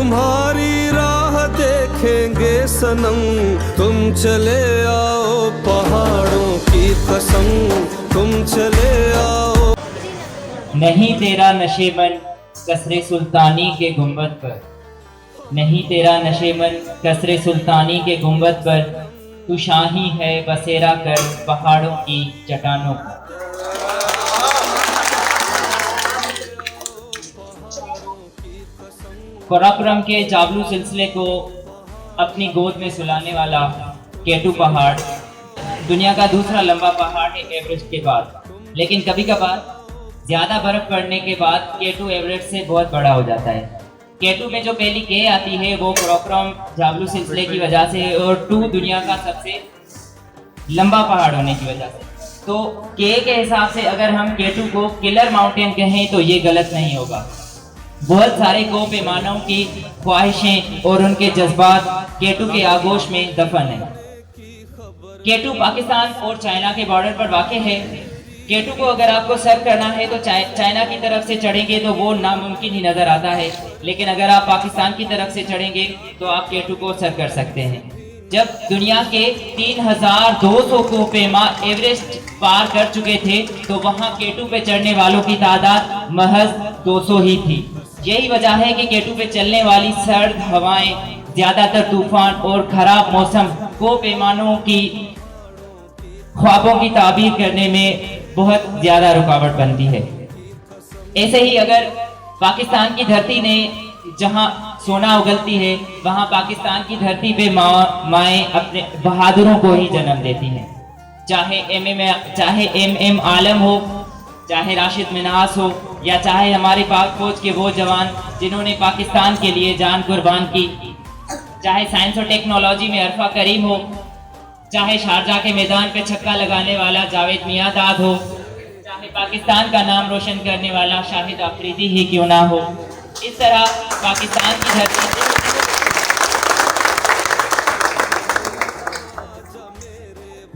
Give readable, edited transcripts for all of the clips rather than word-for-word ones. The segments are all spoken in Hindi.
तुम्हारी राह देखेंगे सनम, तुम चले आओ पहाड़ों की कसम, तुम चले आओ। नहीं तेरा नशेमन कसरे सुल्तानी के गुंबद पर, नहीं तेरा नशेमन कसरे सुल्तानी के गुंबद पर, तू शाही है बसेरा कर पहाड़ों की चट्टानों पर। काराकोरम के जाबलू सिलसिले को अपनी गोद में सुलाने वाला केटू पहाड़ दुनिया का दूसरा लंबा पहाड़ है एवरेस्ट के बाद, लेकिन कभी कभार ज़्यादा बर्फ पड़ने के बाद केटू एवरेस्ट से बहुत बड़ा हो जाता है। केटू में जो पहली के आती है वो काराकोरम जाबलू सिलसिले की वजह से और 2 दुनिया का सबसे लंबा पहाड़ होने की वजह से। तो के हिसाब से अगर हम केटू को किलर माउंटेन कहें तो ये गलत नहीं होगा। बहुत सारे को पैमानों की ख्वाहिशें और उनके जज्बात केटू के आगोश में दफन है। केटू पाकिस्तान और चाइना के बॉर्डर पर वाक़ है। केटू को अगर आपको सर करना है तो चाइना की तरफ से चढ़ेंगे तो वो नामुमकिन ही नज़र आता है, लेकिन अगर आप पाकिस्तान की तरफ से चढ़ेंगे तो आप केटू को सर कर सकते हैं। जब दुनिया के 3200 को पैमा एवरेस्ट पार कर चुके थे तो वहाँ केटू पे चढ़ने वालों की तादाद महज 200 ही थी। यही वजह है कि केटू पे चलने वाली सर्द हवाएं, ज़्यादातर तूफान और खराब मौसम को पैमानों की ख्वाबों की ताबीर करने में बहुत ज़्यादा रुकावट बनती है। ऐसे ही अगर पाकिस्तान की धरती ने जहां सोना उगलती है वहां पाकिस्तान की धरती पे माएँ अपने बहादुरों को ही जन्म देती हैं। चाहे एम आलम हो, चाहे राशिद मिन्हास हो, या चाहे हमारे पाक फौज के वो जवान जिन्होंने पाकिस्तान के लिए जान कुर्बान की, चाहे साइंस और टेक्नोलॉजी में अरफा करीम हो, चाहे शारजा के मैदान पे छक्का लगाने वाला जावेद मियांदाद हो, चाहे पाकिस्तान का नाम रोशन करने वाला शाहिद अफरीदी ही क्यों ना हो। इस तरह पाकिस्तान की धरती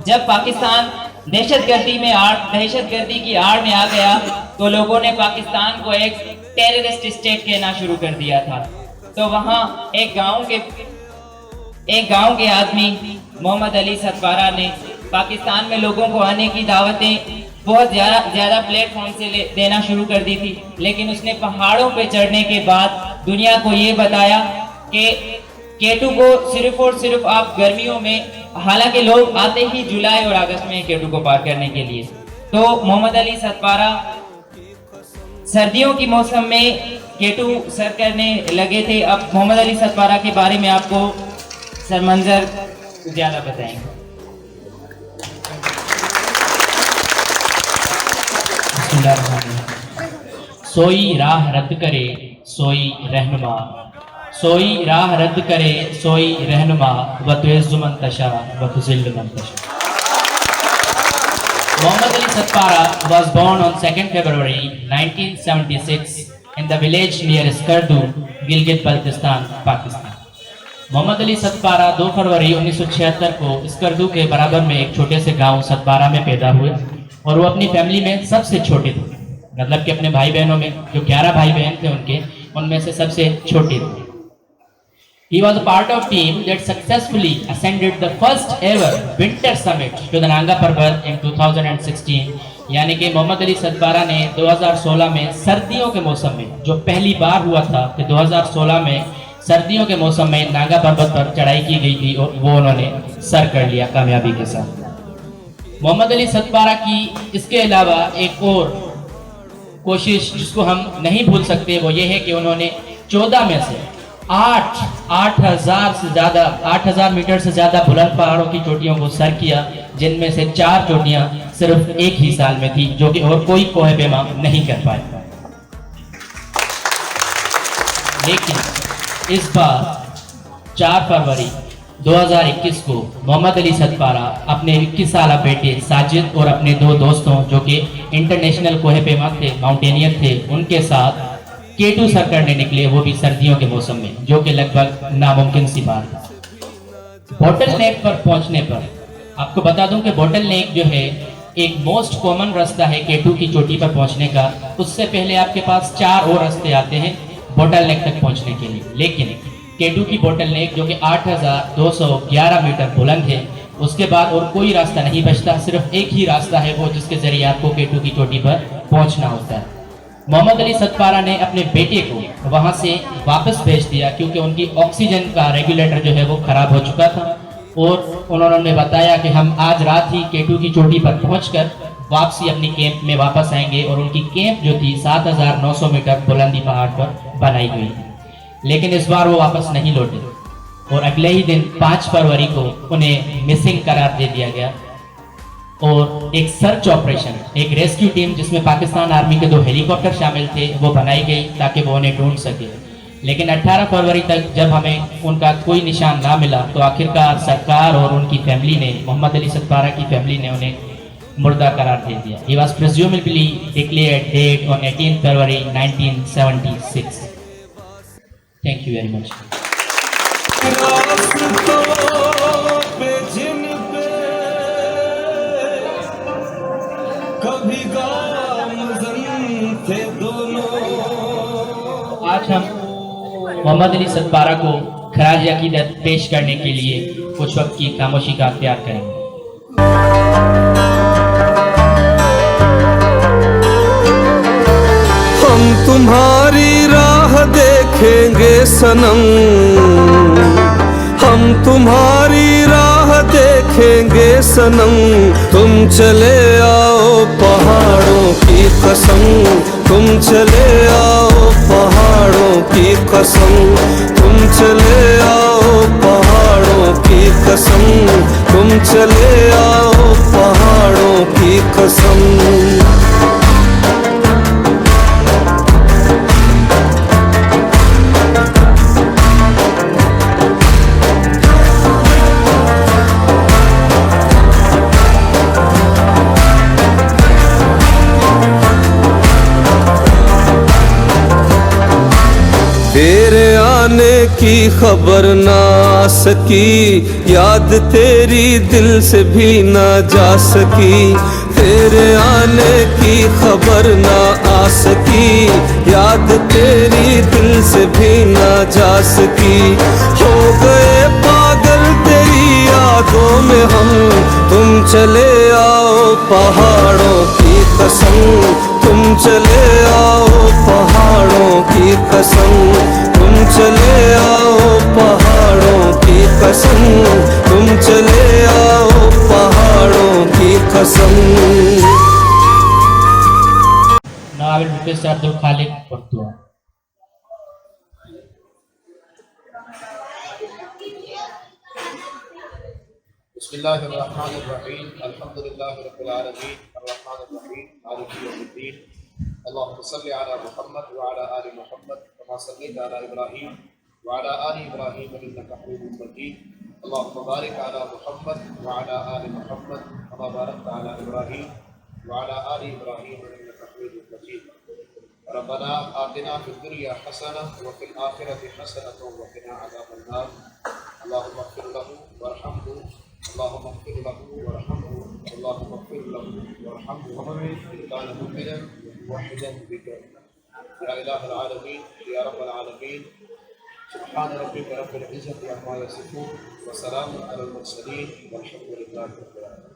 जब पाकिस्तान दहशतगर्दी की आड़ में आ गया तो लोगों ने पाकिस्तान को एक टेररिस्ट स्टेट कहना शुरू कर दिया था। तो वहाँ एक गांव के आदमी मोहम्मद अली सतपारा ने पाकिस्तान में लोगों को आने की दावतें बहुत ज़्यादा प्लेटफॉर्म से देना शुरू कर दी थी, लेकिन उसने पहाड़ों पे चढ़ने के बाद दुनिया को ये बताया कि केटू को सिर्फ और सिर्फ आप गर्मियों में, हालांकि लोग आते ही जुलाई और अगस्त में केटू को पार करने के लिए, तो मोहम्मद अली सतपारा सर्दियों की मौसम में केटू सर करने लगे थे। अब मोहम्मद अली सतपारा के बारे में आपको सरमंजर ज़्यादा बताएंगे। सोई राह रद्द करे सोई रहनुमा, सोई राह रद्द करे सोई रहनुमा, व तुइज़्ज़ु मन तशा व तुज़िल्लु मन तशा। Muhammad Ali Satpara was born on 2nd February 1976 in the village near Skardu, Gilgit-Baltistan, Pakistan. Mohammad Ali Satpara 2 फरवरी 1976 को स्कर्दू के बराबर में एक छोटे से गांव सतपारा में पैदा हुए और वो अपनी फैमिली में सबसे छोटे थे, मतलब कि अपने भाई बहनों में जो 11 भाई बहन थे उनमें से सबसे छोटे थे। He was a part of team that successfully ascended the first ever winter summit to the Nanga Parbat in 2016, यानी कि मोहम्मद अली सतपारा ने 2016 में सर्दियों के मौसम में, जो पहली बार हुआ था कि 2016 में सर्दियों के मौसम में नागा पर्वत पर चढ़ाई की गई थी और वो उन्होंने सर कर लिया कामयाबी के साथ। मोहम्मद अली सतपारा की इसके अलावा एक और कोशिश जिसको हम नहीं भूल सकते वो ये है कि उन्होंने 14 में से 8,000 मीटर से ज़्यादा बुलंद पहाड़ों की चोटियों को सर किया, जिनमें से 4 चोटियाँ सिर्फ एक ही साल में थी, जो कि और कोई कोह पैमा नहीं कर पाया। लेकिन इस बार 4 फरवरी 2021 को मोहम्मद अली सतपारा अपने 21 साल बेटे साजिद और अपने 2 दोस्तों जो कि इंटरनेशनल कोह पैमा थे, माउंटेनियर थे, उनके साथ केटू सर करने निकले, वो भी सर्दियों के मौसम में, जो कि लगभग नामुमकिन सी बात है। बोटल नेक पर पहुंचने पर आपको बता दूं कि बोटल नेक जो है एक मोस्ट कॉमन रास्ता है केटू की चोटी पर पहुंचने का। उससे पहले आपके पास 4 और रास्ते आते हैं। बोटल नेक तक पहुंचने के लिए। लेकिन K2 की बोटल नेक जो कि 8,211 मीटर बुलंद है, उसके बाद और कोई रास्ता नहीं बचता, सिर्फ एक ही रास्ता है वो जिसके जरिए आपको K2 की चोटी पर पहुंचना होता है। मोहम्मद अली सतपारा ने अपने बेटे को वहां से वापस भेज दिया क्योंकि उनकी ऑक्सीजन का रेगुलेटर जो है वो खराब हो चुका था, और उन्होंने बताया कि हम आज रात ही K2 की चोटी पर पहुंचकर वापसी अपनी कैंप में वापस आएंगे। और उनकी कैंप जो थी 7,900 मीटर बुलंदी पहाड़ पर बनाई हुई थी, लेकिन इस बार वो वापस नहीं लौटे और अगले ही दिन 5 फरवरी को उन्हें मिसिंग करार दे दिया गया। और एक सर्च ऑपरेशन, एक रेस्क्यू टीम जिसमें पाकिस्तान आर्मी के 2 हेलीकॉप्टर शामिल थे वो बनाई गई ताकि वो उन्हें ढूंढ सके। लेकिन 18 फरवरी तक जब हमें उनका कोई निशान ना मिला तो आखिरकार सरकार और उनकी फैमिली ने, मोहम्मद अली सतपारा की फैमिली ने उन्हें मुर्दा करार दे दिया। He was presumably declared dead on 18 February 1976. Thank you very much. आज हम मोहम्मद अली सतपारा को खराज अकीदत पेश करने के लिए कुछ वक्त की खामोशी का अख्तियार करेंगे। हम तुम्हारी राह देखेंगे सनम, हम तुम्हारी राह देखेंगे सनम, तुम चले आओ पहाड़ों की कसम, तुम चले आओ पहाड़ों की कसम, तुम चले आओ पहाड़ों की कसम, तुम चले आओ पहाड़ों की कसम। तेरे आने की खबर ना आ सकी, याद तेरी दिल से भी ना जा सकी, तेरे आने की खबर ना आ सकी, याद तेरी दिल से भी ना जा सकी। हो गए पागल तेरी यादों में हम, तुम चले आओ पहाड़ों की कसम, तुम चले आओ पहाड़ों की कसम, तुम चले आओ पहाड़ों की कसम, तुम चले आओ पहाड़ों की कसम। Now I will request Abdul Khalik for dua. बिस्मिल्लाहिर्रहमानिर्रहीम, अल्हम्दुलिल्लाहि रब्बिल आलमीन, अर्रहमानिर्रहीम, मालिकि यौमिद्दीन। अल्लाहुम्मा सल्लि अला मुहम्मद व अला आलि मुहम्मद कमा सल्लैता अला इब्राहीम व अला आलि इब्राहीम इन्नका हमीदुम मजीद। अल्लाहुम्मा बारिक अला मुहम्मद व अला आलि मुहम्मद कमा बारकता अला इब्राहीम व अला आलि इब्राहीम इन्नका हमीदुम मजीद। रब्बना आतिना फिद दुनिया हसनह व फिल आखिरति हसनह व क़िना अज़ाबन नार। अल्लाहुम्मा इग़फिर लहू वरहमहू, अल्लाहुम्मा इग़फिर लहू वरहमहू, अल्लाहुम्मा इग़फिर लहू वरहमहू इन काना मुमिनन मुवहिदन बिका या इलाहल आलमीन या रब्बल आलमीन। सुब्हान रब्बिका रब्बिल इज़्ज़ति अम्मा यसिफून व सलामुन अलल मुरसलीन वल्हम्दुलिल्लाहि रब्बिल आलमीन।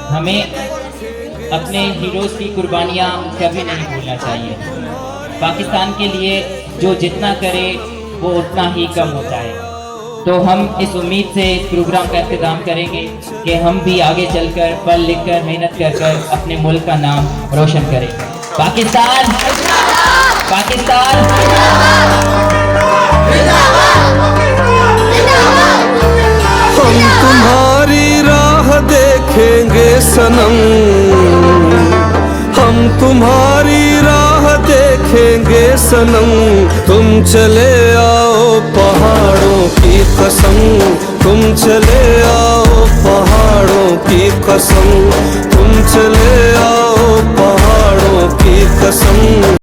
हमें अपने हीरोज़ की कुर्बानियाँ कभी नहीं भूलना चाहिए। पाकिस्तान के लिए जो जितना करे वो उतना ही कम होता है। तो हम इस उम्मीद से इस प्रोग्राम का इख्तिताम करेंगे कि हम भी आगे चलकर पढ़ लिख कर मेहनत कर अपने मुल्क का नाम रोशन करें। पाकिस्तान पाकिस्तान हम तुम्हारी राह देखेंगे सनम, हम तुम्हारी राह देखेंगे सनम, तुम चले आओ पहाड़ों की कसम, तुम चले आओ पहाड़ों की कसम, तुम चले आओ पहाड़ों की कसम।